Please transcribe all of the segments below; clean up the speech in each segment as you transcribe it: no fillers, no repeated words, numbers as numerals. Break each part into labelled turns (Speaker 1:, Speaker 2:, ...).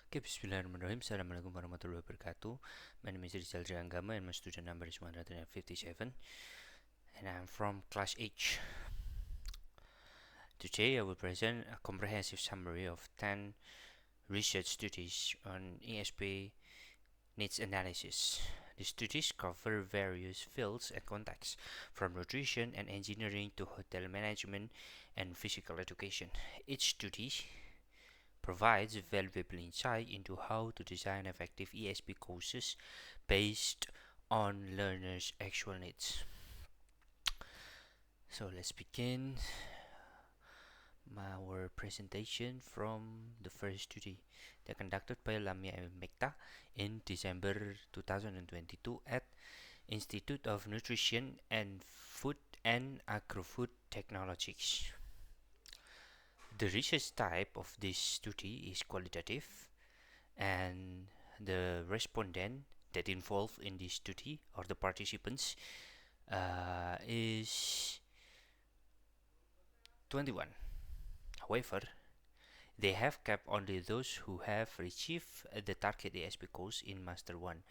Speaker 1: Okay, Bismillahirrahmanirrahim. Assalamualaikum warahmatullahi wabarakatuh. My name is Rizal Dri Anggama and my student number is 157 and I'm from class H. Today I will present a comprehensive summary of 10 research studies on ESP needs analysis. The studies cover various fields and contexts, from nutrition and engineering to hotel management and physical education. Each study provides valuable insight into how to design effective ESP courses based on learners' actual needs. So let's begin our presentation from the first study that conducted by Lamia and Mekta in December 2022 at Institute of Nutrition and Food and Agro-Food Technologies. The research type of this study is qualitative, and the respondent that involved in this study or the participants is 21. However, they have kept only those who have achieved the target ESP course in Master 1.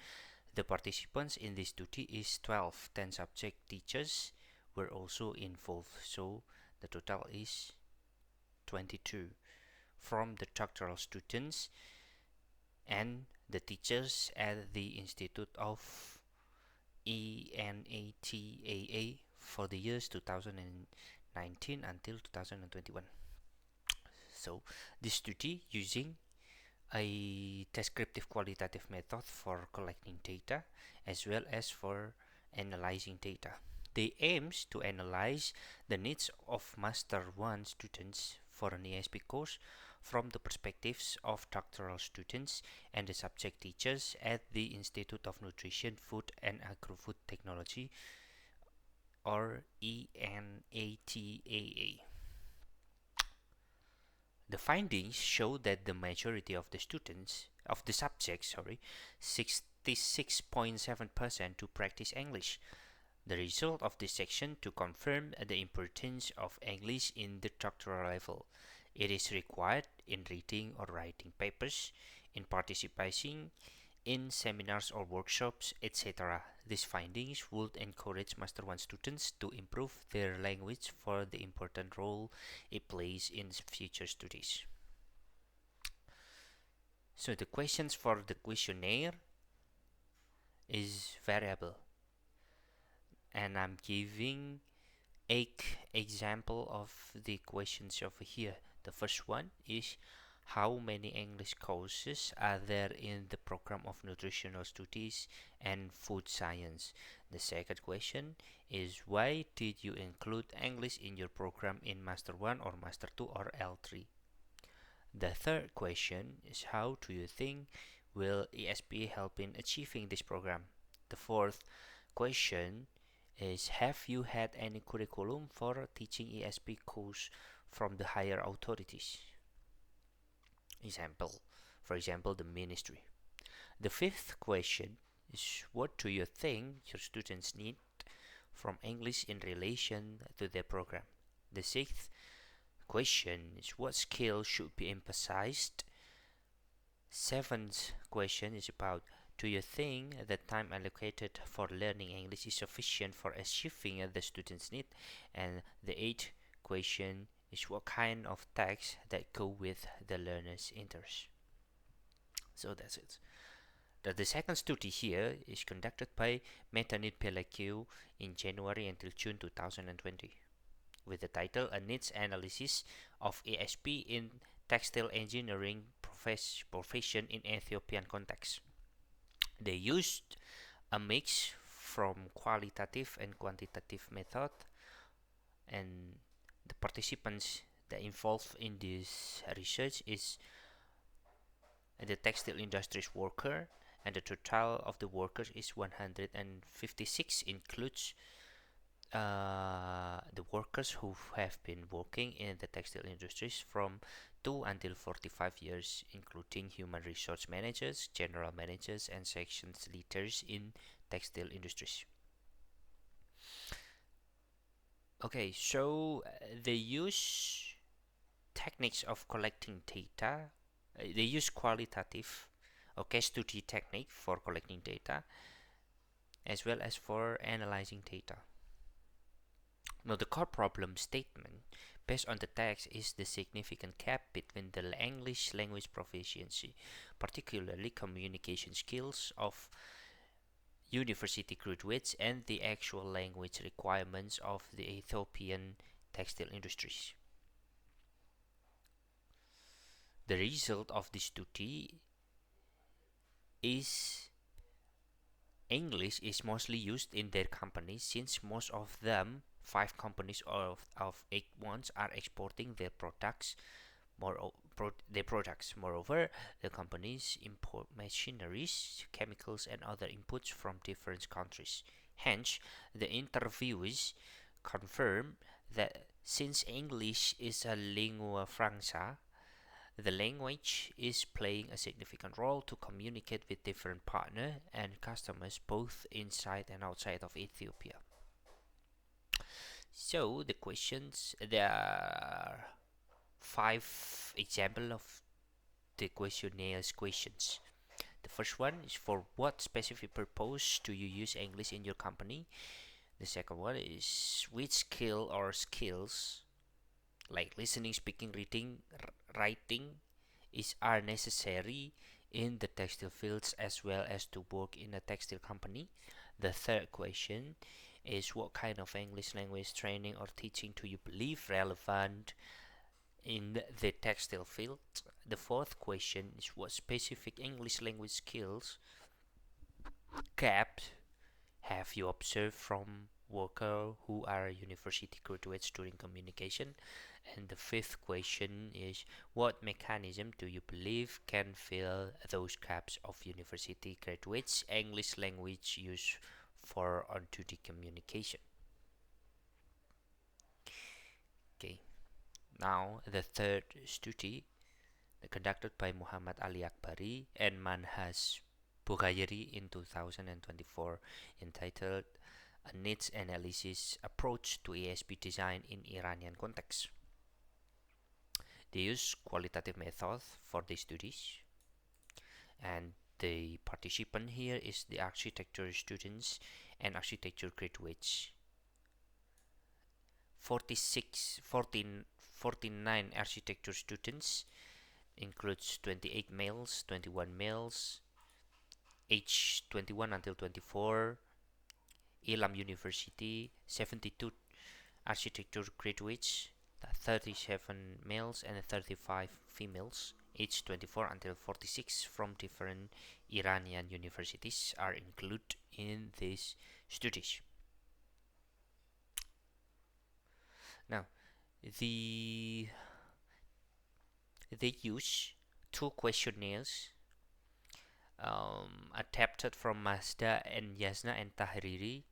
Speaker 1: The participants in this study is 12. 10 subject teachers were also involved, so the total is 22 from the doctoral students and the teachers at the Institute of ENATAA for the years 2019 until 2021. So this study using a descriptive qualitative method for collecting data as well as for analyzing data. They aims to analyze the needs of Master 1 students for an ESP course from the perspectives of doctoral students and the subject teachers at the Institute of Nutrition, Food and Agro-Food Technology or ENATAA. The findings show that the majority of the subjects, 66.7% to practice English. The result of this section to confirm the importance of English in the doctoral level. It is required in reading or writing papers, in participating in seminars or workshops, etc. These findings would encourage Master 1 students to improve their language for the important role it plays in future studies. So the questions for the questionnaire is variable, and I'm giving 8 example of the questions over here. The first one is how many English courses are there in the program of nutritional studies and food science? The second question is why did you include English in your program in Master 1 or Master 2 or L3? The third question is how do you think will ESP help in achieving this program? The fourth question is have you had any curriculum for teaching ESP course from the higher authorities? For example, the ministry. The fifth question is what do you think your students need from English in relation to their program? The sixth question is what skills should be emphasized? Seventh question is about do you think the time allocated for learning English is sufficient for achieving the students' need? And the eighth question is what kind of tasks that go with the learner's interest. So that's it. The second study here is conducted by Metanid Pelagiu in January until June 2020 with the title A Needs Analysis of ESP in Textile Engineering Profession in Ethiopian Context. They used a mix from qualitative and quantitative method, and the participants that involved in this research is the textile industry's worker, and the total of the workers is 156, includes the workers who have been working in the textile industries from 2 until 45 years, including human resource managers, general managers, and sections leaders in textile industries. Okay, so they use techniques of collecting data They use qualitative or case study technique for collecting data as well as for analyzing data. Now, the core problem statement based on the text is the significant gap between the English language proficiency, particularly communication skills of university graduates, and the actual language requirements of the Ethiopian textile industries. The result of this study is English is mostly used in their companies, since most of them, 5 companies of 8 ones, are exporting their products. Moreover, the companies import machineries, chemicals, and other inputs from different countries. Hence, the interviewees confirm that since English is a lingua franca, the language is playing a significant role to communicate with different partners and customers both inside and outside of Ethiopia. So the questions, there are 5 examples of the questionnaires questions. The first one is, for what specific purpose do you use English in your company? The second one is, which skill or skills like listening, speaking, reading, writing are necessary in the textile fields as well as to work in a textile company. The third question is, what kind of English language training or teaching do you believe relevant in the textile field? The fourth question is, what specific English language skills gaps have you observed from workers who are university graduates during communication? And the fifth question is, what mechanism do you believe can fill those gaps of university graduates' English language use for on-duty communication? Okay, now the third study conducted by Muhammad Ali Akbari and Manhaj Bughayeri in 2024, entitled A Needs Analysis Approach to ESP Design in Iranian Context. They use qualitative methods for the studies, and the participant here is the architecture students and architecture graduates. 49 architecture students, includes 28 males, 21 males, age 21 until 24, Ilam University, 72 architecture graduates, 37 males and 35 females, aged 24 until 46, from different Iranian universities are included in these studies. Now, they use 2 questionnaires adapted from Mazda and Yasna and Tahririan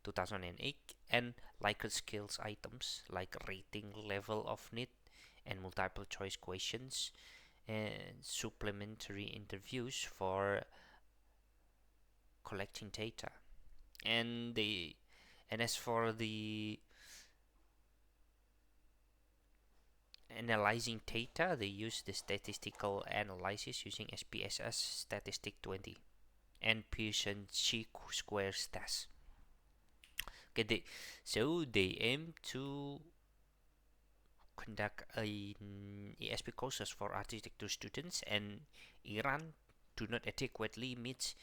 Speaker 1: 2008, and Likert skills items like rating, level of need, and multiple choice questions, and supplementary interviews for collecting data. And as for the analyzing data, they use the statistical analysis using SPSS Statistic 20 and Pearson chi-squares test. Okay, so they aim to conduct an ESP courses for architecture students, and Iran do not adequately meet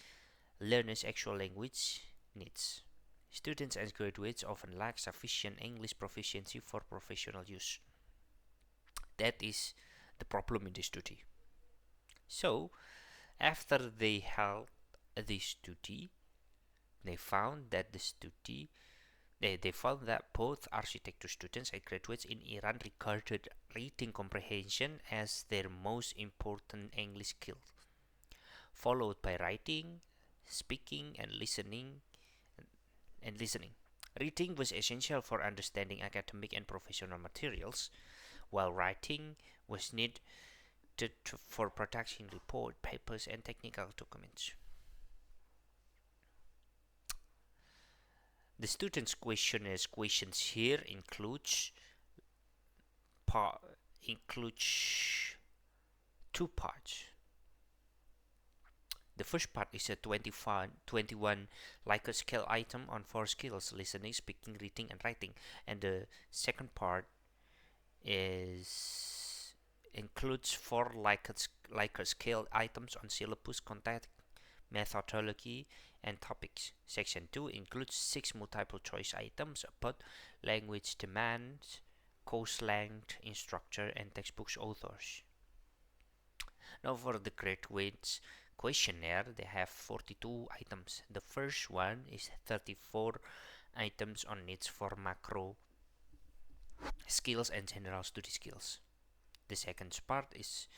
Speaker 1: learners' actual language needs. Students and graduates often lack sufficient English proficiency for professional use. That is the problem in the study. So, after they held the study, they found that they found that both architecture students and graduates in Iran regarded reading comprehension as their most important English skill, followed by writing, speaking, and listening. Reading was essential for understanding academic and professional materials, while writing was needed for producing report, papers, and technical documents. The students' questions here includes two parts. The first part is a 21 Likert scale item on four skills: listening, speaking, reading, and writing. And the second part is includes four Likert scale items on syllabus, content, methodology, and topics. Section 2 includes 6 multiple choice items about language demands, course length, instructor, and textbooks authors. Now for the graduates questionnaire, they have 42 items. The first one is 34 items on needs for macro skills and general study skills. The second part is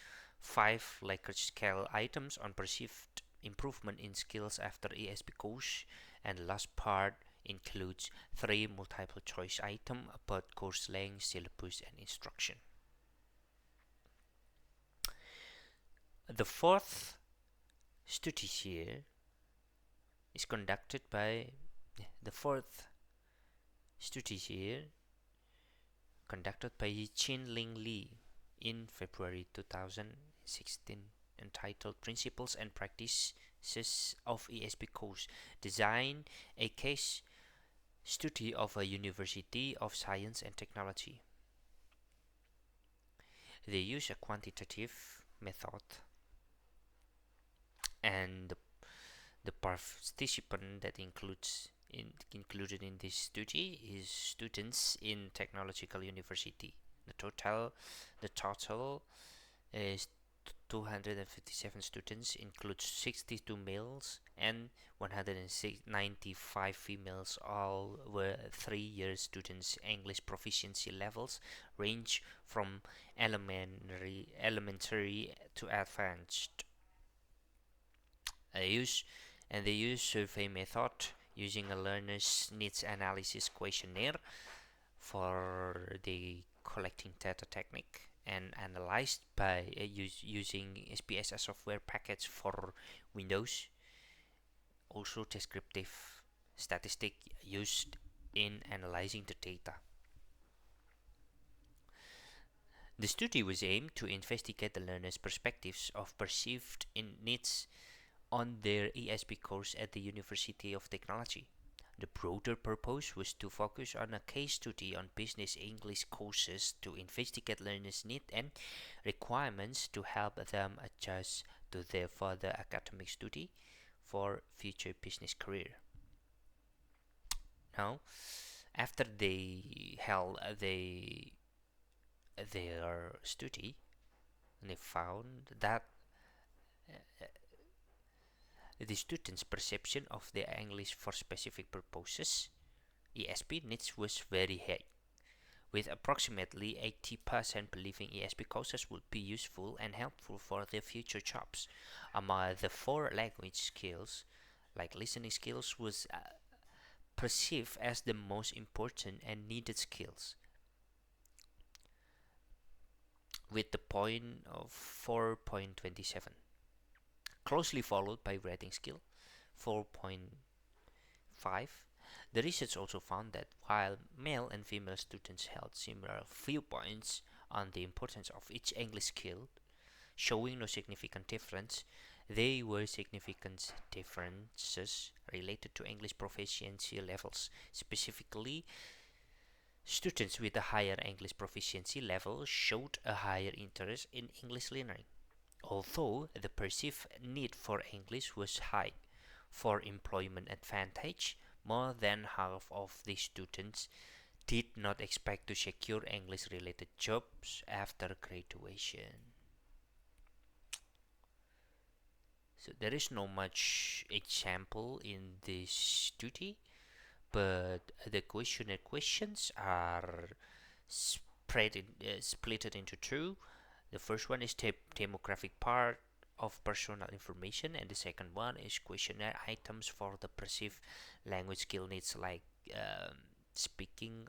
Speaker 1: 5 Likert scale items on perceived improvement in skills after ESP course, and the last part includes 3 multiple choice items about course length, syllabus, and instruction. The fourth study year is conducted by the fourth study year conducted by Chin Ling Lee in February 2016, entitled Principles and Practices of ESP Course. Design a case study of a University of Science and Technology. They use a quantitative method, and the participant that included in this study is students in technological university. The total is 257 students, includes 62 males and 195 females. All were 3-year students. English proficiency levels range from elementary to advanced. They use survey method using a learner's needs analysis questionnaire for the collecting data technique, and analyzed by using SPSS software package for Windows. Also descriptive statistic used in analyzing the data. The study was aimed to investigate the learner's perspectives of perceived needs on their ESP course at the University of Technology. The broader purpose was to focus on a case study on business English courses to investigate learners' needs and requirements to help them adjust to their further academic study for future business career. Now, after they held their study, they found that the students' perception of their English for specific purposes ESP needs was very high, with approximately 80% believing ESP courses would be useful and helpful for their future jobs. Among the 4 language skills, like listening skills, was perceived as the most important and needed skills, with the point of 4.27, closely followed by writing skill 4.5. The research also found that while male and female students held similar viewpoints on the importance of each English skill, showing no significant difference, there were significant differences related to English proficiency levels. Specifically, students with a higher English proficiency level showed a higher interest in English learning, although the perceived need for English was high. For employment advantage, more than half of the students did not expect to secure English-related jobs after graduation. So there is no much example in this study, but the questionnaire questions are split into 2. The first one is demographic part of personal information, and the second one is questionnaire items for the perceived language skill needs, like speaking,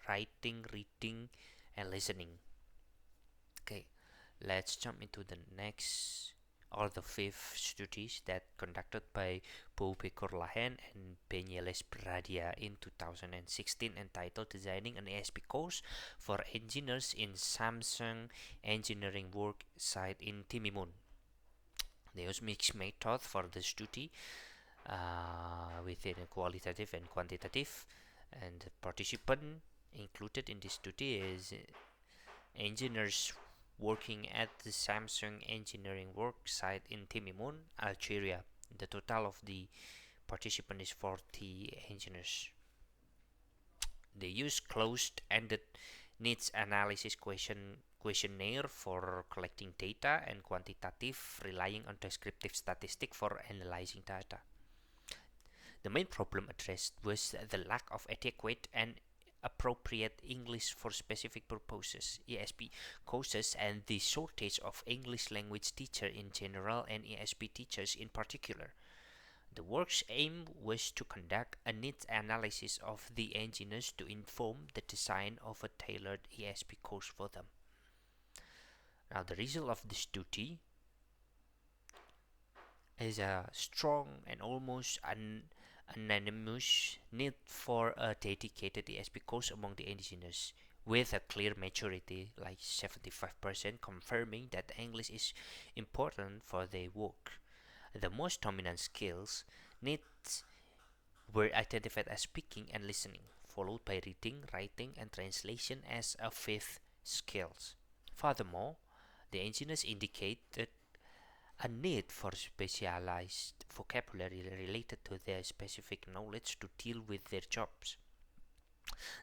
Speaker 1: writing, reading, and listening. Okay, let's jump into the next or the fifth studies that conducted by Boubekor Lahen and Benyeles Bradia in 2016, entitled Designing an ESP Course for Engineers in Samsung Engineering Work Site in Timimun. They use mixed method for the study within qualitative and quantitative, and the participant included in this study is engineers working at the Samsung Engineering Work Site in Timimun, Algeria. The total of the participants is 40 engineers. They use closed-ended needs analysis questionnaire for collecting data, and quantitative, relying on descriptive statistics for analyzing data. The main problem addressed was the lack of adequate and appropriate English for specific purposes (ESP) courses, and the shortage of English language teachers in general and ESP teachers in particular. The work's aim was to conduct a needs analysis of the engineers to inform the design of a tailored ESP course for them. Now, the result of the study is a strong and almost unanimous need for a dedicated ESP course among the engineers, with a clear majority, like 75%, confirming that English is important for their work. The most dominant skills needs were identified as speaking and listening, followed by reading, writing, and translation as a fifth skills. Furthermore, the engineers indicated a need for specialized vocabulary related to their specific knowledge to deal with their jobs.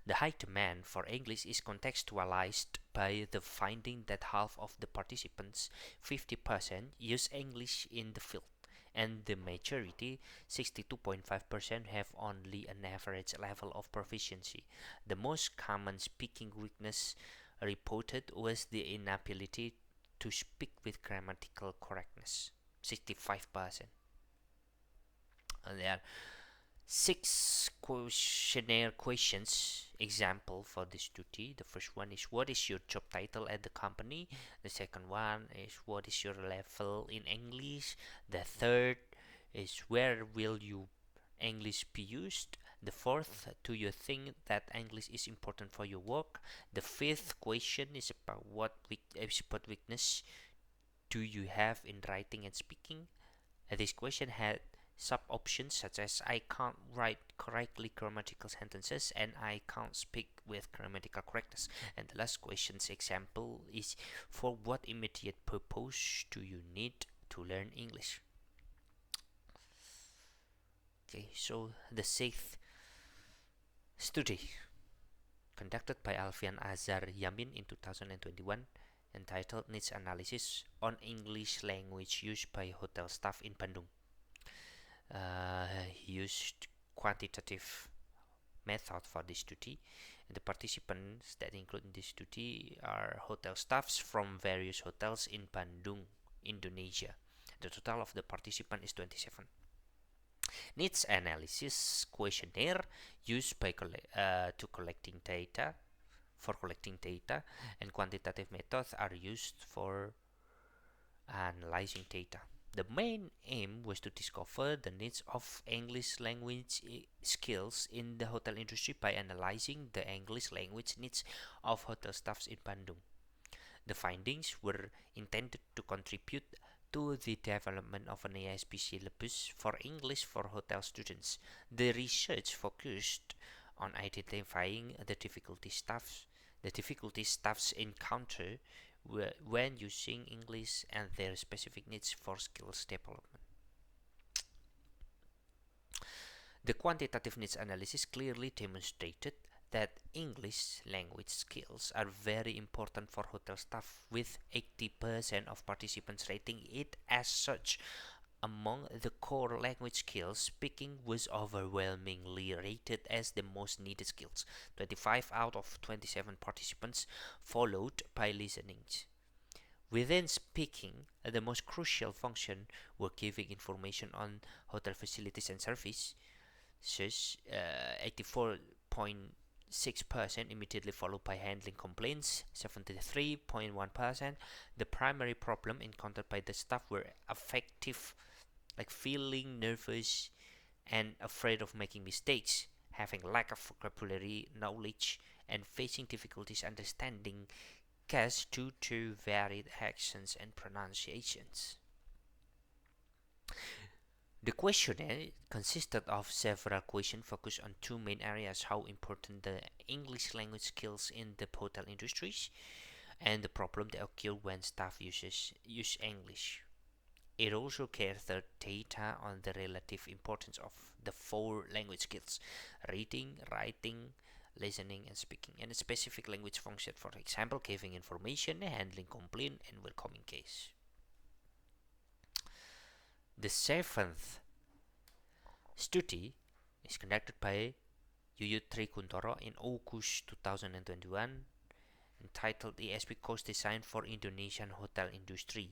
Speaker 1: The high demand for English is contextualized by the finding that half of the participants, 50%, use English in the field, and the majority, 62.5%, have only an average level of proficiency. The most common speaking weakness reported was the inability to speak with grammatical correctness, 65%. And there are 6 questionnaire questions example for this duty. The first one is, what is your job title at the company? The second one is, what is your level in English? The third is, where will you English be used? The fourth, do you think that English is important for your work? The fifth question is about what weakness do you have in writing and speaking? This question had sub-options such as, I can't write correctly grammatical sentences, and I can't speak with grammatical correctness. And the last question's example is, for what immediate purpose do you need to learn English? Okay, so the sixth study conducted by Alfian Azhar Yamin in 2021, entitled Needs Analysis on English Language Used by Hotel Staff in Bandung. He used quantitative method for this study. The participants that include in this study are hotel staffs from various hotels in Bandung, Indonesia. The total of the participants is 27. Needs analysis questionnaire used by collecting data, and quantitative methods are used for analyzing data. The main aim was to discover the needs of English language skills in the hotel industry by analyzing the English language needs of hotel staffs in Bandung. The findings were intended to contribute to the development of an ESP syllabus for English for hotel students. The research focused on identifying the difficulties staffs encounter when using English and their specific needs for skills development. The quantitative needs analysis clearly demonstrated that English language skills are very important for hotel staff, with 80% of participants rating it as such. Among the core language skills, speaking was overwhelmingly rated as the most needed skills, 25 out of 27 participants, followed by listening. Within speaking, the most crucial function were giving information on hotel facilities and service, 84.6% immediately followed by handling complaints, 73.1%. The primary problem encountered by the staff were affective, like feeling nervous and afraid of making mistakes, having lack of vocabulary knowledge, and facing difficulties understanding case due to varied accents and pronunciations. The questionnaire consisted of several questions focused on two main areas: how important the English language skills in the hotel industries, and the problem that occur when staff use English. It also gathered data on the relative importance of the four language skills: reading, writing, listening, and speaking, and a specific language function, for example, giving information, handling complaint, and welcoming case. The seventh study is conducted by Tri in August 2021, entitled ESP Course Design for Indonesian Hotel Industry,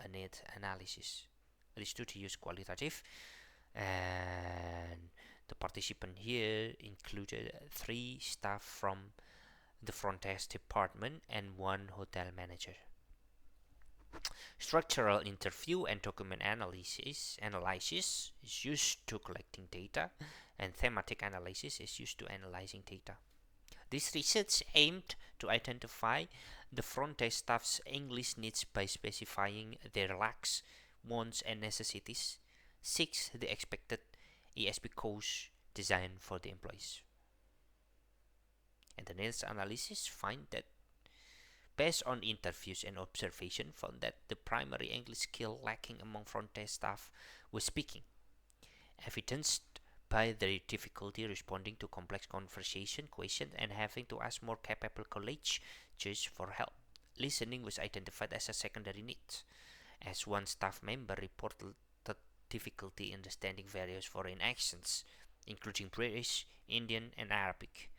Speaker 1: a Needs Analysis. The study used qualitative, and the participant here included 3 staff from the front desk department and 1 hotel manager. Structural interview and document analysis is used to collecting data, and thematic analysis is used to analyzing data. This research aimed to identify the front desk staff's English needs by specifying their lacks, wants, and necessities. 6. The expected ESP course design for the employees. And the needs analysis find that, based on interviews and observation, found that the primary English skill lacking among front desk staff was speaking, evidenced by their difficulty responding to complex conversation questions and having to ask more capable colleagues just for help. Listening was identified as a secondary need, as one staff member reported difficulty understanding various foreign accents, including British, Indian, and Arabic.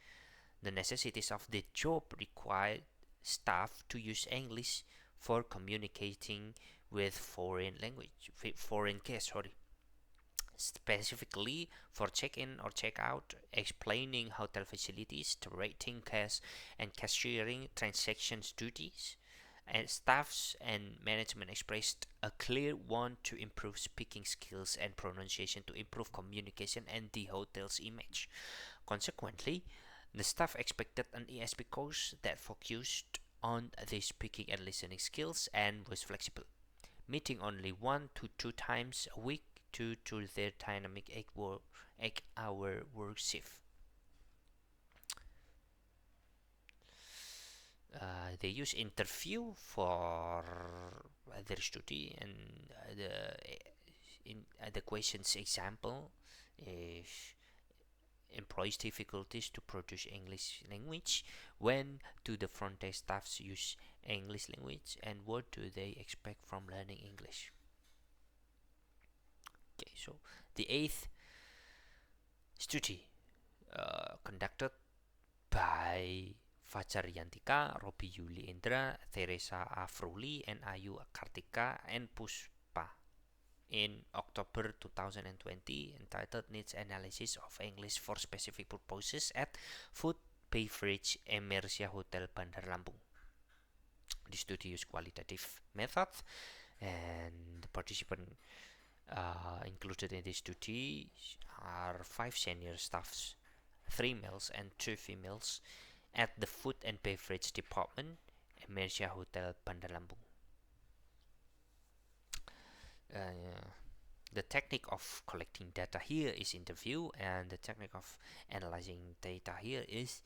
Speaker 1: The necessities of the job required staff to use English for communicating with foreign guests. Specifically for check-in or check-out, explaining hotel facilities, directing cash and cashiering transactions duties, and staffs and management expressed a clear want to improve speaking skills and pronunciation to improve communication and the hotel's image. Consequently, the staff expected an ESP course that focused on their speaking and listening skills and was flexible, meeting only 1 to 2 times a week due to their dynamic 8-hour work shift. They use interview for their study, and the questions example is employees' difficulties to produce English language, when do the front desk staffs use English language, and what do they expect from learning English. Okay, so the 8th study conducted by Fajar Yantika, Robi Yuli Indra, Teresa Afruli, and Ayu Kartika and Puspa in October 2020, entitled Needs Analysis of English for Specific Purposes at Food Beverage Emersia Hotel Bandar Lampung. The study used qualitative methods, and the participants included in this study are 5 senior staffs, 3 males and 2 females, at the Food and Beverage Department, Emersia Hotel Bandar Lampung. The technique of collecting data here is interview, and the technique of analyzing data here is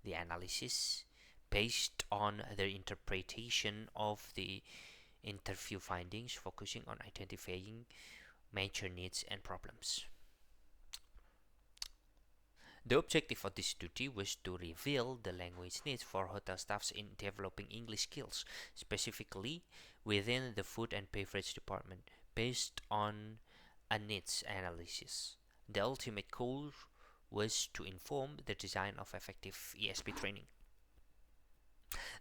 Speaker 1: the analysis based on the interpretation of the interview findings, focusing on identifying major needs and problems. The objective of this study was to reveal the language needs for hotel staffs in developing English skills, specifically within the food and beverage department, based on a needs analysis. The ultimate goal was to inform the design of effective ESP training.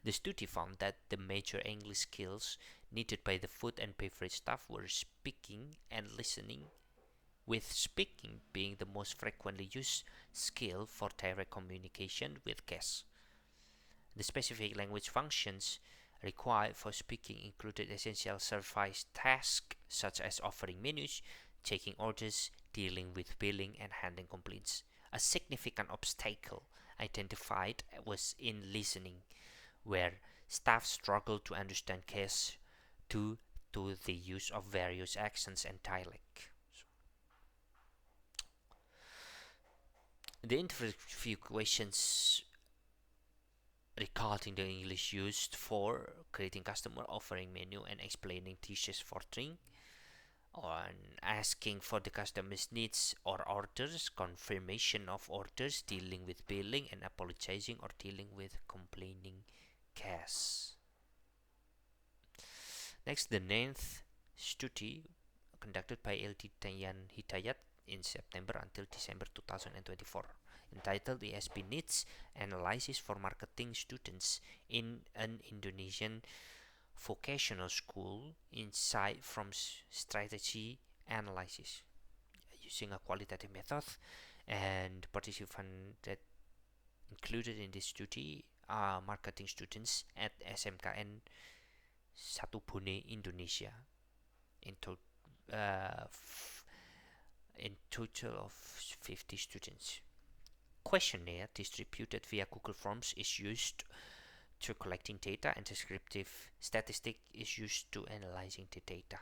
Speaker 1: The study found that the major English skills needed by the food and beverage staff were speaking and listening, with speaking being the most frequently used skill for direct communication with guests. The specific language functions required for speaking included essential service tasks such as offering menus, taking orders, dealing with billing, and handling complaints. A significant obstacle identified was in listening, where staff struggled to understand guests due to the use of various accents and dialect. The interview questions regarding the English used for creating customer offering menu and explaining dishes for drink, on asking for the customer's needs or orders, confirmation of orders, dealing with billing, and apologizing or dealing with complaining guests. Next, the ninth study conducted by LT Tayan Hidayat in September until December 2024, entitled ESP Needs Analysis for Marketing Students in an Indonesian Vocational School, Insight from Strategy Analysis, using a qualitative method. And participants that included in this study are marketing students at SMKN Satu Bone, Indonesia, in, to- in total of 50 students. Questionnaire distributed via Google Forms is used to collecting data, and descriptive statistic is used to analyzing the data.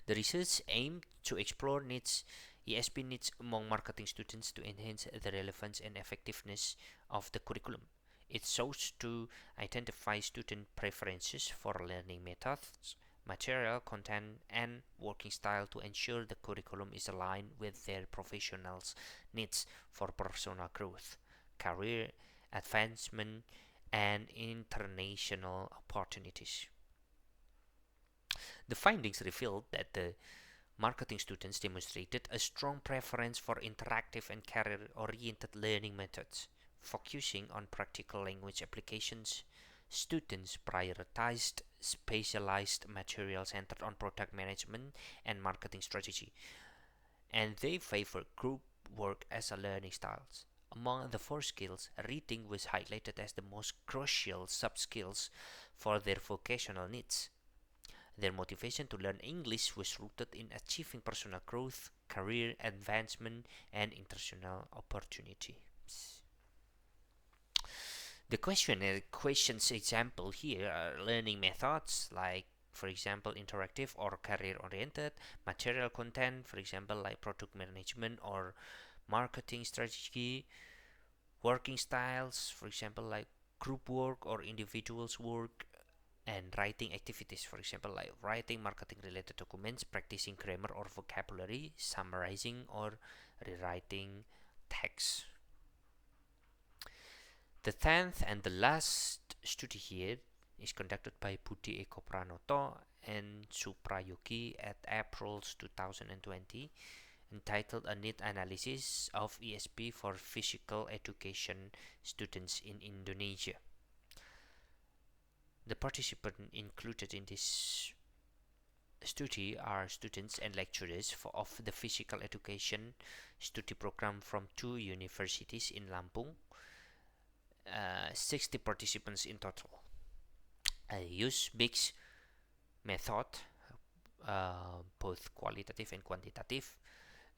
Speaker 1: The research aimed to explore ESP needs among marketing students to enhance the relevance and effectiveness of the curriculum. It sought to identify student preferences for learning methods, material content, and working style to ensure the curriculum is aligned with their professionals' needs for personal growth, career advancement, and international opportunities. The findings revealed that the marketing students demonstrated a strong preference for interactive and career-oriented learning methods, focusing on practical language applications. Students prioritized specialized material centered on product management and marketing strategy, and they favored group work as a learning style. Among the four skills, reading was highlighted as the most crucial sub-skills for their vocational needs. Their motivation to learn English was rooted in achieving personal growth, career advancement, and international opportunity. The questionnaire questions example here are learning methods like, for example, interactive or career oriented, material content, for example, like product management or marketing strategy, working styles, for example, like group work or individuals work, and writing activities, for example, like writing marketing related documents, practicing grammar or vocabulary, summarizing or rewriting text. The 10th and the last study here is conducted by Budi Eko Pranoto and Suprayogi at April 2020, entitled A Need Analysis of ESP for Physical Education Students in Indonesia. The participants included in this study are students and lecturers of the physical education study program from two universities in Lampung. 60 participants in total. I use mixed method, both qualitative and quantitative,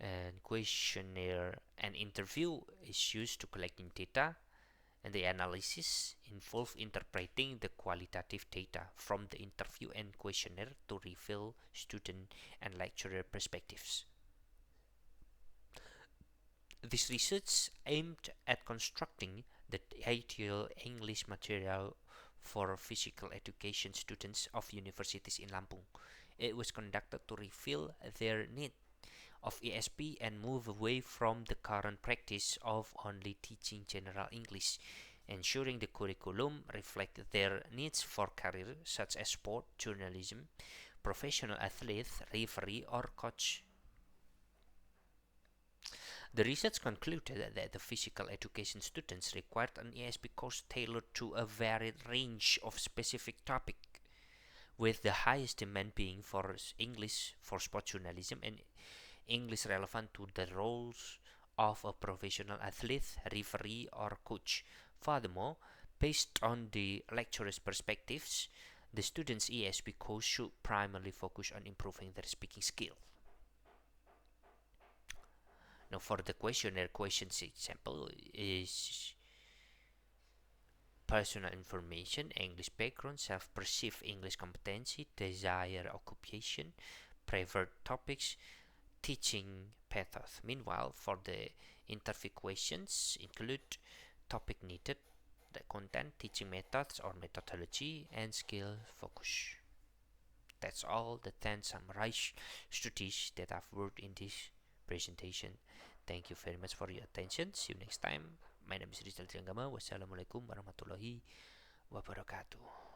Speaker 1: and questionnaire and interview is used to collecting data, and the analysis involves interpreting the qualitative data from the interview and questionnaire to reveal student and lecturer perspectives. This research aimed at constructing the ideal English material for physical education students of universities in Lampung. It was conducted to reveal their need of ESP and move away from the current practice of only teaching general English, ensuring the curriculum reflect their needs for careers such as sport, journalism, professional athlete, referee, or coach. The research concluded that the physical education students required an ESP course tailored to a varied range of specific topics, with the highest demand being for English for sport journalism and English relevant to the roles of a professional athlete, referee, or coach. Furthermore, based on the lecturer's perspectives, the student's ESP course should primarily focus on improving their speaking skill. Now, for the questionnaire questions example is personal information, English background, self-perceived English competency, desired occupation, preferred topics, teaching pathos. Meanwhile, for the interview questions include topic needed, the content, teaching methods or methodology, and skill focus. That's all the 10 summarized strategies that I've worked in this presentation. Thank you very much for your attention. See you next time. My name is Rizal Dri Anggama. Wassalamualaikum warahmatullahi wabarakatuh.